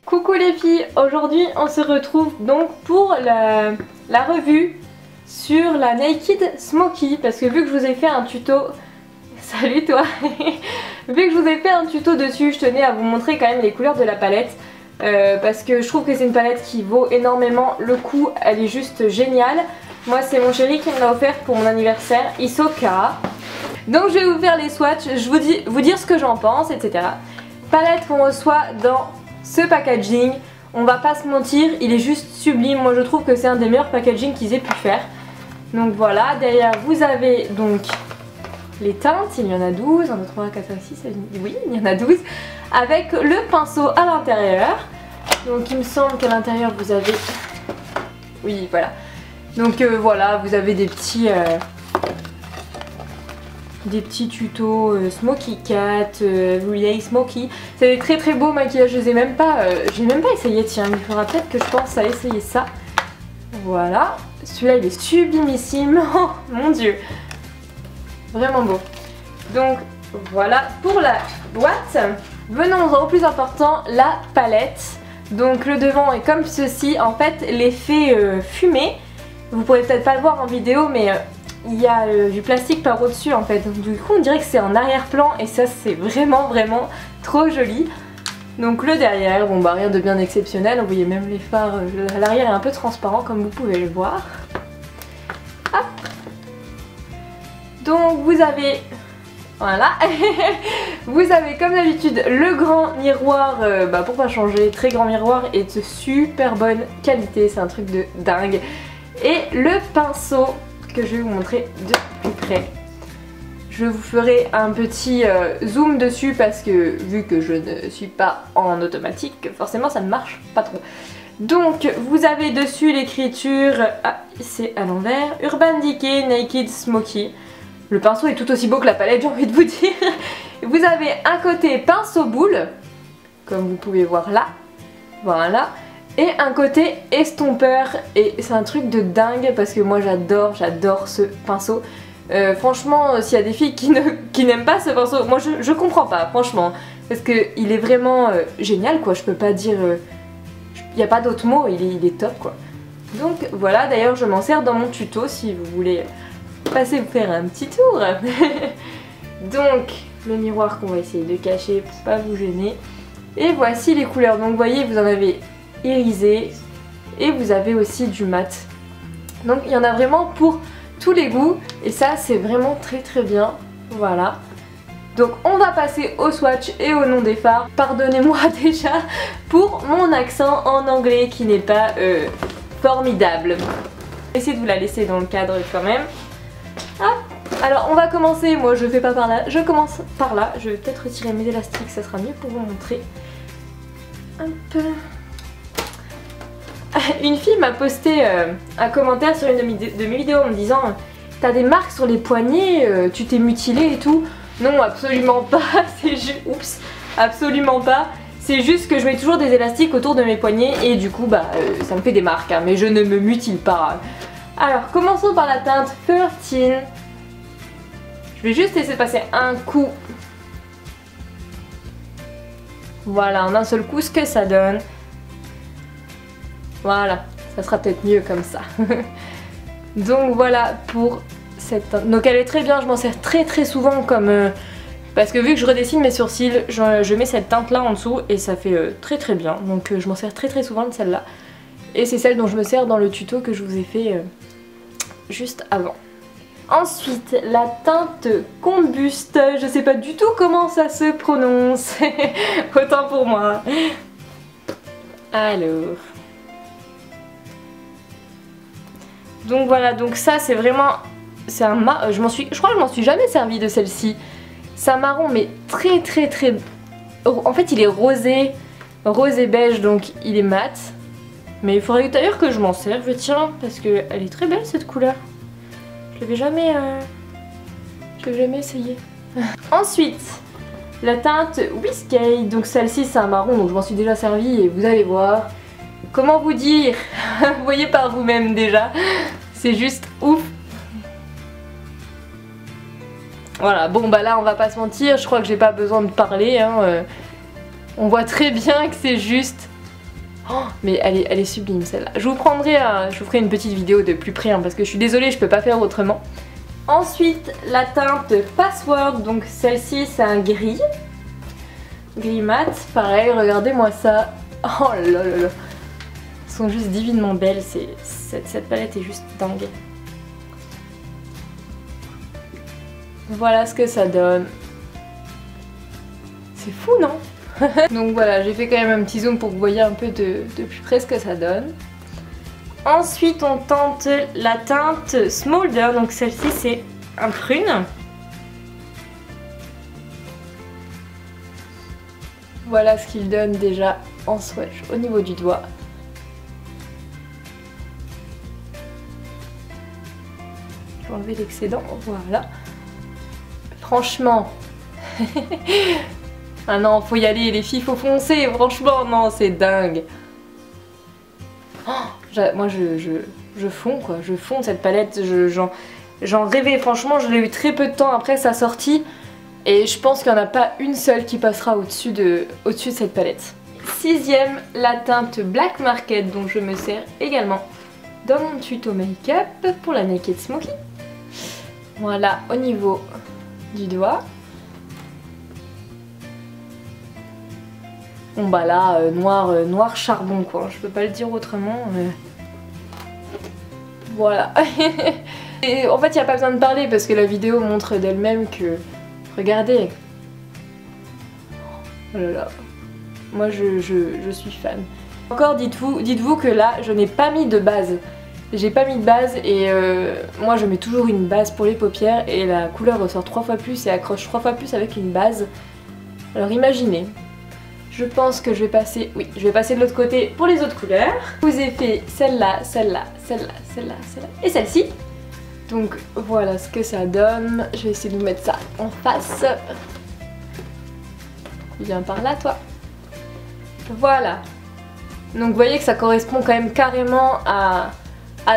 Coucou les filles, aujourd'hui on se retrouve donc pour la revue sur la Naked Smoky parce que vu que je vous ai fait un tuto, salut toi, vu que je vous ai fait un tuto dessus, je tenais à vous montrer quand même les couleurs de la palette parce que je trouve que c'est une palette qui vaut énormément le coup, elle est juste géniale. Moi c'est mon chéri qui me l'a offert pour mon anniversaire, Hisoka. Donc je vais vous faire les swatchs, je vous dire ce que j'en pense, etc. Palette qu'on reçoit dans ce packaging, on va pas se mentir, il est juste sublime. Moi je trouve que c'est un des meilleurs packaging qu'ils aient pu faire. Donc voilà, derrière vous avez donc les teintes, il y en a 12, 1, 2, 3, 4, 5, 6, oui il y en a 12, avec le pinceau à l'intérieur. Donc il me semble qu'à l'intérieur vous avez, oui voilà, donc voilà, vous avez des petits tutos Smoky Cat, Relay Smoky. C'est des très très beaux maquillages, je les ai même pas essayé, tiens, il faudra peut-être que je pense à essayer ça. Voilà, celui-là il est sublimissime, oh mon dieu, vraiment beau. Donc voilà pour la boîte. Venons-en au plus important, la palette. Donc le devant est comme ceci, en fait l'effet fumé, vous pourrez peut-être pas le voir en vidéo mais il y a du plastique par au-dessus en fait, donc du coup on dirait que c'est en arrière-plan et ça c'est vraiment trop joli. Donc le derrière, bon bah rien de bien exceptionnel, vous voyez même les phares, l'arrière est un peu transparent comme vous pouvez le voir. Hop. Donc vous avez, voilà, vous avez comme d'habitude le grand miroir, pour pas changer, très grand miroir et de super bonne qualité, c'est un truc de dingue. Et le pinceau que je vais vous montrer de plus près. Je vous ferai un petit zoom dessus parce que vu que je ne suis pas en automatique, forcément ça ne marche pas trop. Donc vous avez dessus l'écriture, ah c'est à l'envers, Urban Decay Naked Smoky. Le pinceau est tout aussi beau que la palette, j'ai envie de vous dire. Vous avez un côté pinceau boule, comme vous pouvez voir là, voilà. Et un côté estompeur, et c'est un truc de dingue parce que moi j'adore ce pinceau. Franchement, s'il y a des filles qui n'aiment pas ce pinceau, moi je comprends pas, franchement. Parce qu'il est vraiment génial quoi, je peux pas dire... Il n'y a pas d'autre mot, il est top quoi. Donc voilà, d'ailleurs je m'en sers dans mon tuto si vous voulez passer vous faire un petit tour. Donc le miroir qu'on va essayer de cacher pour pas vous gêner. Et voici les couleurs, donc vous voyez vous en avez irisé et vous avez aussi du mat, donc il y en a vraiment pour tous les goûts et ça c'est vraiment très bien. Voilà, donc on va passer au swatch et au nom des fards. Pardonnez-moi déjà pour mon accent en anglais qui n'est pas formidable. Essayez de vous la laisser dans le cadre quand même. Hop. Alors on va commencer, moi je fais pas par là, je commence par là. Je vais peut-être retirer mes élastiques, ça sera mieux pour vous montrer un peu. Une fille m'a posté un commentaire sur une de mes vidéos en me disant t'as des marques sur les poignets, tu t'es mutilé et tout. Non, absolument pas, c'est juste... Oups, absolument pas. C'est juste que je mets toujours des élastiques autour de mes poignets et du coup ça me fait des marques, hein, mais je ne me mutile pas. Alors commençons par la teinte 13. Je vais juste essayer de passer un coup. Voilà, en un seul coup ce que ça donne. Voilà, ça sera peut-être mieux comme ça. Donc voilà pour cette teinte. Donc elle est très bien, je m'en sers très souvent comme... parce que vu que je redessine mes sourcils, je mets cette teinte là en dessous et ça fait très bien. Donc je m'en sers très souvent de celle-là. Et c'est celle dont je me sers dans le tuto que je vous ai fait juste avant. Ensuite, la teinte Combuste. Je sais pas du tout comment ça se prononce. Autant pour moi. Alors... Donc voilà, donc ça c'est vraiment, c'est un marron, je crois que je m'en suis jamais servi de celle-ci. C'est un marron mais très, en fait il est rosé beige donc il est mat. Mais il faudrait d'ailleurs que je m'en serve, tiens, parce qu'elle est très belle cette couleur. Je l'avais jamais essayé. Ensuite, la teinte Whiskey, donc celle-ci c'est un marron donc je m'en suis déjà servi et vous allez voir. Comment vous dire? Vous voyez par vous-même déjà. C'est juste ouf. Voilà, bon bah là on va pas se mentir, je crois que j'ai pas besoin de parler. Hein, on voit très bien que c'est juste Oh, mais elle est sublime celle-là. Je vous ferai une petite vidéo de plus près hein, parce que je suis désolée, je peux pas faire autrement. Ensuite, la teinte Password, donc celle-ci c'est un gris. Gris mat, pareil, regardez-moi ça. Oh là là là. Elles sont juste divinement belles, cette palette est juste dingue. Voilà ce que ça donne. C'est fou, non? Donc voilà, j'ai fait quand même un petit zoom pour que vous voyez un peu de plus près ce que ça donne. Ensuite, on tente la teinte Smolder, donc celle-ci c'est un prune. Voilà ce qu'il donne déjà en swatch au niveau du doigt. Je vais enlever l'excédent, voilà. Franchement, ah non, faut y aller les filles, faut foncer, franchement, non, c'est dingue. Oh, moi je fonds quoi, je fonds cette palette, j'en rêvais, franchement, je l'ai eu très peu de temps après sa sortie et je pense qu'il n'y en a pas une seule qui passera au-dessus de cette palette. Sixième, la teinte Black Market dont je me sers également dans mon tuto make-up pour la Naked Smoky. Voilà, au niveau du doigt. Bon bah là, noir charbon quoi, je peux pas le dire autrement. Voilà. Et en fait, il n'y a pas besoin de parler parce que la vidéo montre d'elle-même que... Regardez. Oh là là. Moi, je suis fan. Encore, dites-vous que là, je n'ai pas mis de base. J'ai pas mis de base et moi je mets toujours une base pour les paupières et la couleur ressort 3 fois plus et accroche 3 fois plus avec une base. Alors imaginez, je pense que je vais passer, oui, je vais passer de l'autre côté pour les autres couleurs. Je vous ai fait celle-là, celle-là, celle-là, celle-là, celle-là et celle-ci. Donc voilà ce que ça donne. Je vais essayer de vous mettre ça en face. Viens par là toi. Voilà. Donc vous voyez que ça correspond quand même carrément à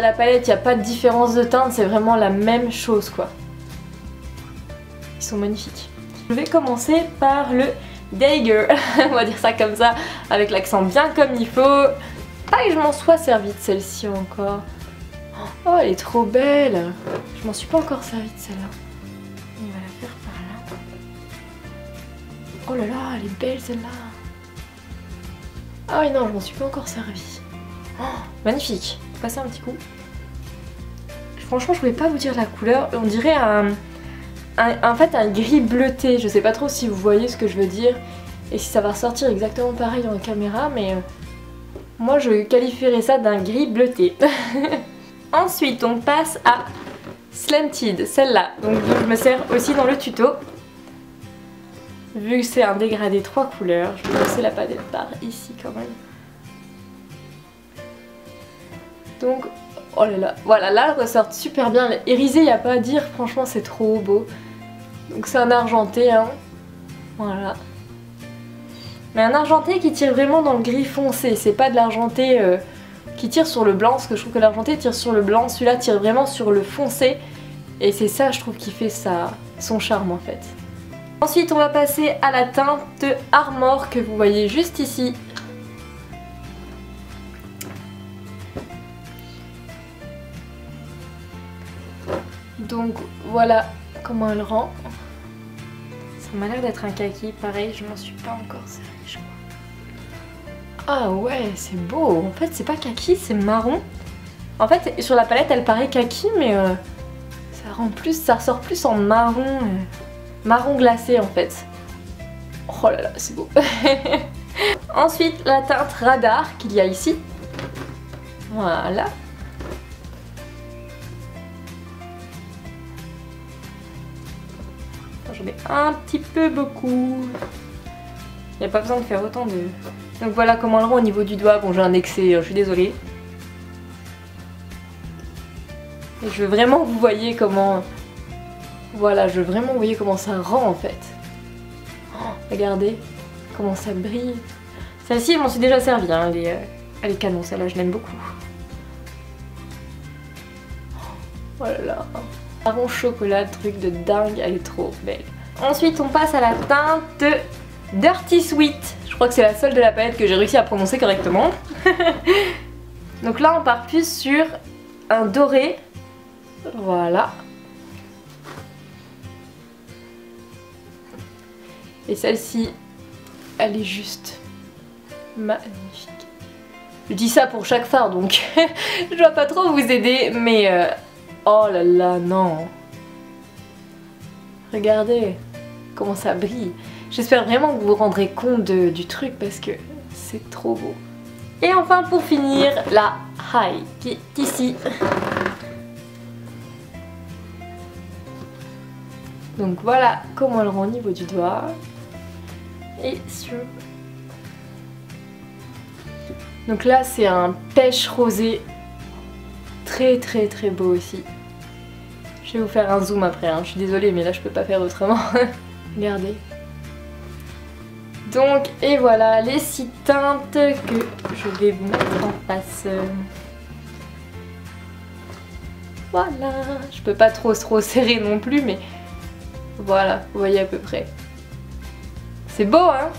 la palette, il n'y a pas de différence de teinte, c'est vraiment la même chose quoi. Ils sont magnifiques. Je vais commencer par le Dagger, on va dire ça comme ça, avec l'accent bien comme il faut. Pas que je m'en sois servie de celle-ci encore. Oh, elle est trop belle. Je m'en suis pas encore servie de celle-là. On va la faire par là. Oh là là, elle est belle celle-là. Ah oui non, je m'en suis pas encore servie. Oh, magnifique. Passer un petit coup. Franchement, je pouvais pas vous dire la couleur. On dirait en fait un gris bleuté. Je sais pas trop si vous voyez ce que je veux dire et si ça va ressortir exactement pareil en caméra, mais moi je qualifierais ça d'un gris bleuté. Ensuite, on passe à Slanted, celle-là. Donc je me sers aussi dans le tuto. Vu que c'est un dégradé 3 couleurs, je vais passer la palette par ici quand même. Donc, oh là là, voilà, là elle ressort super bien. Irisé, il n'y a pas à dire, franchement c'est trop beau. Donc c'est un argenté, hein. Voilà. Mais un argenté qui tire vraiment dans le gris foncé, c'est pas de l'argenté qui tire sur le blanc, parce que je trouve que l'argenté tire sur le blanc, celui-là tire vraiment sur le foncé. Et c'est ça, je trouve, qui fait son charme en fait. Ensuite, on va passer à la teinte Armor que vous voyez juste ici. Donc voilà comment elle rend. Ça m'a l'air d'être un kaki, pareil, je m'en suis pas encore servie, je crois. Ah ouais, c'est beau. En fait, c'est pas kaki, c'est marron. En fait, sur la palette, elle paraît kaki, mais ça ressort plus en marron, marron glacé en fait. Oh là là, c'est beau. Ensuite, la teinte Radar qu'il y a ici. Voilà. J'en ai un petit peu beaucoup. Il n'y a pas besoin de faire autant de... Donc voilà comment elle rend au niveau du doigt. Bon, j'ai un excès, je suis désolée. Et je veux vraiment que vous voyez comment... Voilà, je veux vraiment que vous voyez comment ça rend en fait. Oh, regardez comment ça brille. Celle-ci, je m'en suis déjà servie. Hein. Elle est canon, celle-là, je l'aime beaucoup. Oh là là. Marron chocolat, truc de dingue, elle est trop belle. Ensuite, on passe à la teinte Dirty Sweet. Je crois que c'est la seule de la palette que j'ai réussi à prononcer correctement. Donc là on part plus sur un doré. Voilà. Et celle-ci, elle est juste magnifique. Je dis ça pour chaque fard donc je dois pas trop vous aider, mais oh là là, non. Regardez comment ça brille. J'espère vraiment que vous vous rendrez compte du truc parce que c'est trop beau. Et enfin pour finir, la High qui est ici. Donc voilà comment elle rend au niveau du doigt. Et sur... Donc là c'est un pêche rosé. Très très très beau aussi. Je vais vous faire un zoom après, hein. Je suis désolée mais là je peux pas faire autrement. Regardez. Donc et voilà les 6 teintes que je vais vous mettre en face. Voilà. Je peux pas trop serrer non plus mais voilà, vous voyez à peu près. C'est beau hein.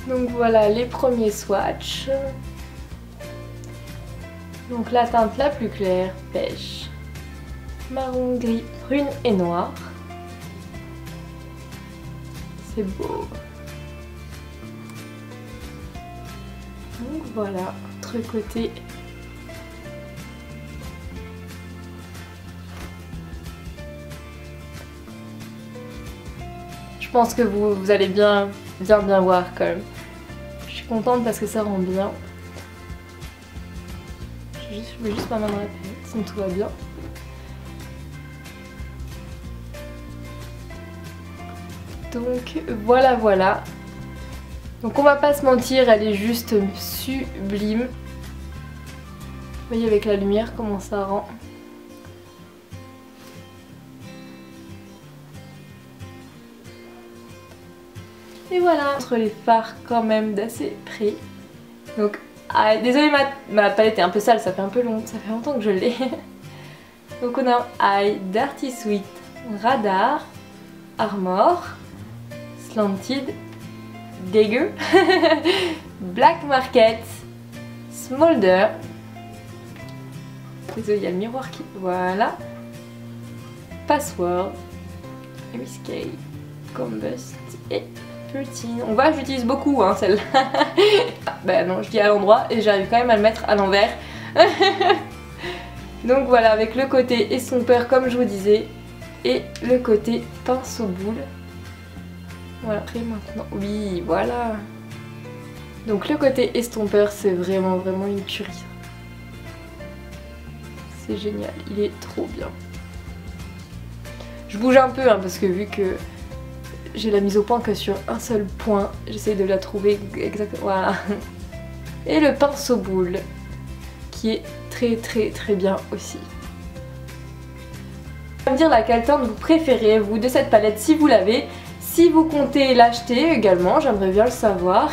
Donc voilà les premiers swatchs. Donc la teinte la plus claire, pêche, marron, gris, brune et noir. C'est beau. Donc voilà, autre côté. Je pense que vous allez bien voir quand même. Je suis contente parce que ça rend bien. Je mets juste ma main dans la palette, sinon tout va bien. Donc voilà. Donc on va pas se mentir, elle est juste sublime. Vous voyez avec la lumière comment ça rend. Et voilà, entre les fards quand même d'assez près. Donc, désolée ma palette est un peu sale, ça fait un peu long, ça fait longtemps que je l'ai. Donc on a Eye, Dirty Sweet, Radar, Armor, Slanted, Dégueu, Black Market, Smolder. Désolée, il y a le miroir qui... Voilà. Password, Risque, Combust et Poutine. On voit que j'utilise beaucoup hein, celle-là. Bah non, je dis à l'endroit et j'arrive quand même à le mettre à l'envers. Donc voilà, avec le côté estompeur comme je vous disais et le côté pinceau boule. Voilà, après maintenant, oui, voilà. Donc le côté estompeur, c'est vraiment une tuerie. C'est génial, il est trop bien. Je bouge un peu hein, parce que vu que j'ai la mise au point que sur un seul point, j'essaie de la trouver exactement, voilà. Et le pinceau boule, qui est très bien aussi. Vous allez me dire laquelle teinte vous préférez, vous, de cette palette, si vous l'avez. Si vous comptez l'acheter également, j'aimerais bien le savoir.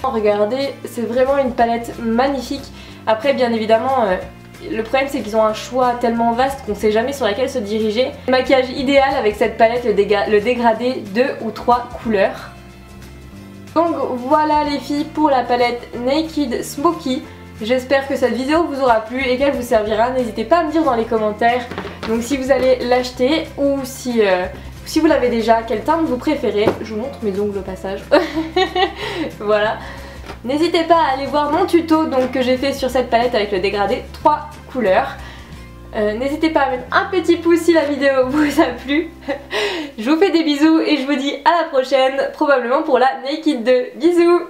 Regardez, c'est vraiment une palette magnifique. Après, bien évidemment, le problème c'est qu'ils ont un choix tellement vaste qu'on ne sait jamais sur laquelle se diriger. Le maquillage idéal avec cette palette, le dégradé 2 ou 3 couleurs. Donc voilà les filles pour la palette Naked Smoky. J'espère que cette vidéo vous aura plu et qu'elle vous servira. N'hésitez pas à me dire dans les commentaires donc si vous allez l'acheter ou si vous l'avez déjà, quelle teinte vous préférez. Je vous montre mes ongles au passage. Voilà. N'hésitez pas à aller voir mon tuto donc, que j'ai fait sur cette palette avec le dégradé 3 couleurs. N'hésitez pas à mettre un petit pouce si la vidéo vous a plu. Je vous fais des bisous et je vous dis à la prochaine, probablement pour la Naked 2. Bisous!